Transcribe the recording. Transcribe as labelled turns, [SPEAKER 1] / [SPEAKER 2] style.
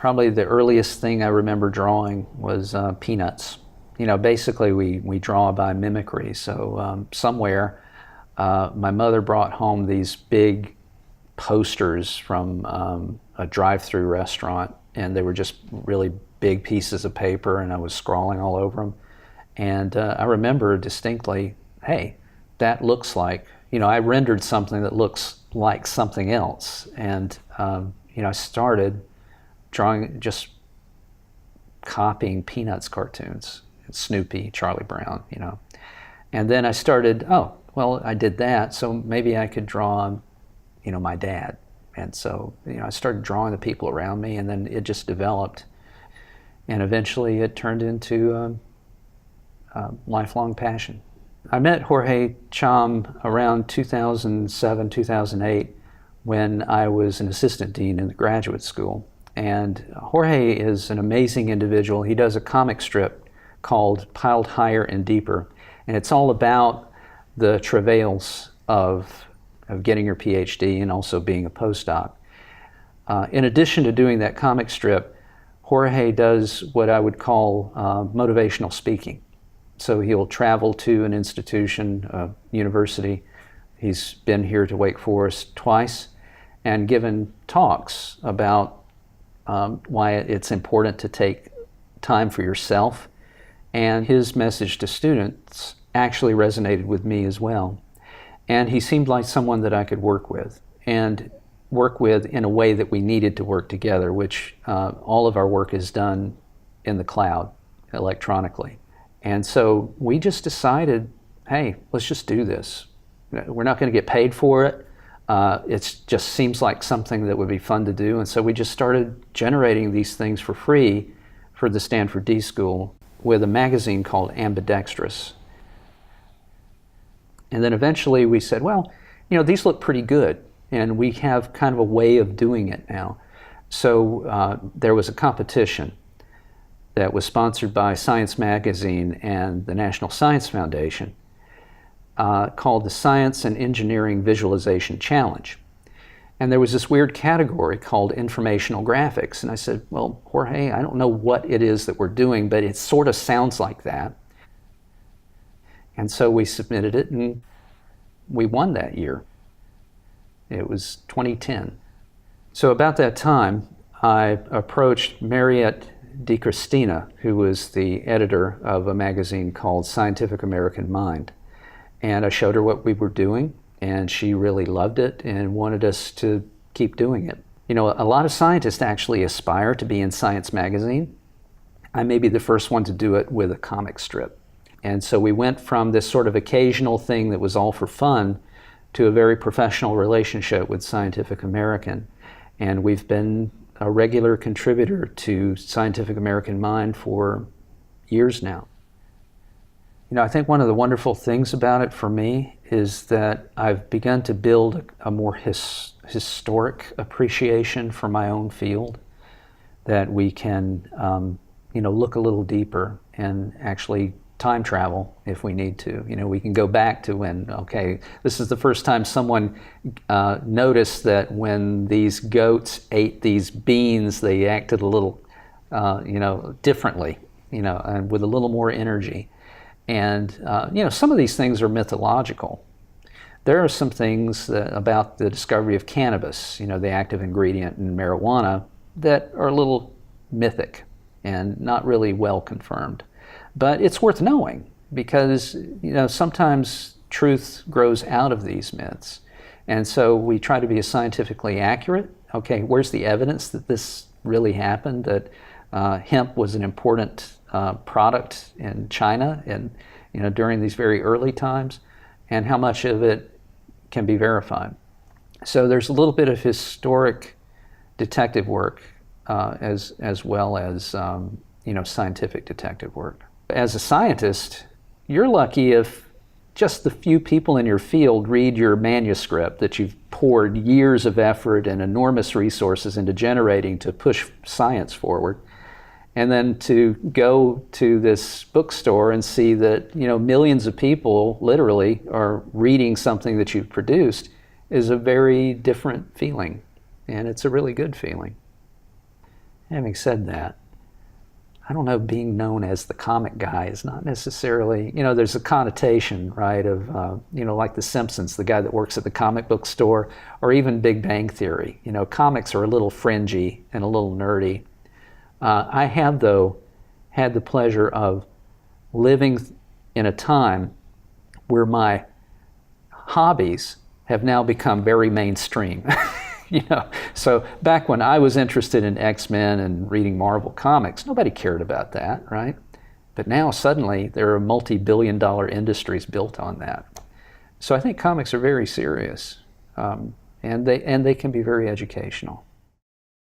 [SPEAKER 1] Probably the earliest thing I remember drawing was peanuts. Basically we draw by mimicry. So somewhere my mother brought home these big posters from a drive-through restaurant, and they were just really big pieces of paper, and I was scrawling all over them. And I remember distinctly, hey, that looks like, I rendered something that looks like something else. And, I started drawing, just copying Peanuts cartoons, Snoopy, Charlie Brown, And then I started, oh, well, I did that, so maybe I could draw, my dad. And so, I started drawing the people around me, and then it just developed. And eventually it turned into a lifelong passion. I met Jorge Cham around 2007, 2008, when I was an assistant dean in the graduate school. And Jorge is an amazing individual. He does a comic strip called Piled Higher and Deeper. And it's all about the travails of getting your PhD and also being a postdoc. In addition to doing that comic strip, Jorge does what I would call motivational speaking. So he'll travel to an institution, a university. He's been here to Wake Forest twice and given talks about why it's important to take time for yourself. And his message to students actually resonated with me as well. And he seemed like someone that I could work with, and work with in a way that we needed to work together, which all of our work is done in the cloud, electronically. And so we just decided, hey, let's just do this. We're not going to get paid for it. It just seems like something that would be fun to do. And so we just started generating these things for free for the Stanford D School with a magazine called Ambidextrous. And then eventually we said, well, these look pretty good, and we have kind of a way of doing it now. So there was a competition that was sponsored by Science Magazine and the National Science Foundation called the Science and Engineering Visualization Challenge. And there was this weird category called informational graphics. And I said, well, Jorge, I don't know what it is that we're doing, but it sort of sounds like that. And so we submitted it, and we won that year. It was 2010. So about that time, I approached Mariette DiCristina, who was the editor of a magazine called Scientific American Mind. And I showed her what we were doing, and she really loved it and wanted us to keep doing it. A lot of scientists actually aspire to be in Science Magazine. I may be the first one to do it with a comic strip. And so we went from this sort of occasional thing that was all for fun to a very professional relationship with Scientific American. And we've been a regular contributor to Scientific American Mind for years now. I think one of the wonderful things about it for me is that I've begun to build a more historic appreciation for my own field, that we can look a little deeper and actually time travel if we need to. We can go back to when, okay, this is the first time someone noticed that when these goats ate these beans, they acted a little, differently, and with a little more energy. And, some of these things are mythological. There are some things about the discovery of cannabis, the active ingredient in marijuana, that are a little mythic and not really well confirmed. But it's worth knowing because, sometimes truth grows out of these myths. And so we try to be as scientifically accurate. Okay, where's the evidence that this really happened, that hemp was an important product in China and, during these very early times, and how much of it can be verified. So there's a little bit of historic detective work as well as, scientific detective work. As a scientist, you're lucky if just the few people in your field read your manuscript that you've poured years of effort and enormous resources into generating to push science forward. And then to go to this bookstore and see that, millions of people literally are reading something that you've produced is a very different feeling. And it's a really good feeling. Having said that, I don't know, being known as the comic guy is not necessarily, there's a connotation, right, of, like The Simpsons, the guy that works at the comic book store, or even Big Bang Theory. Comics are a little fringy and a little nerdy. I have, though, had the pleasure of living in a time where my hobbies have now become very mainstream. So back when I was interested in X-Men and reading Marvel comics, nobody cared about that, right? But now suddenly there are multi-billion-dollar industries built on that. So I think comics are very serious, and they can be very educational.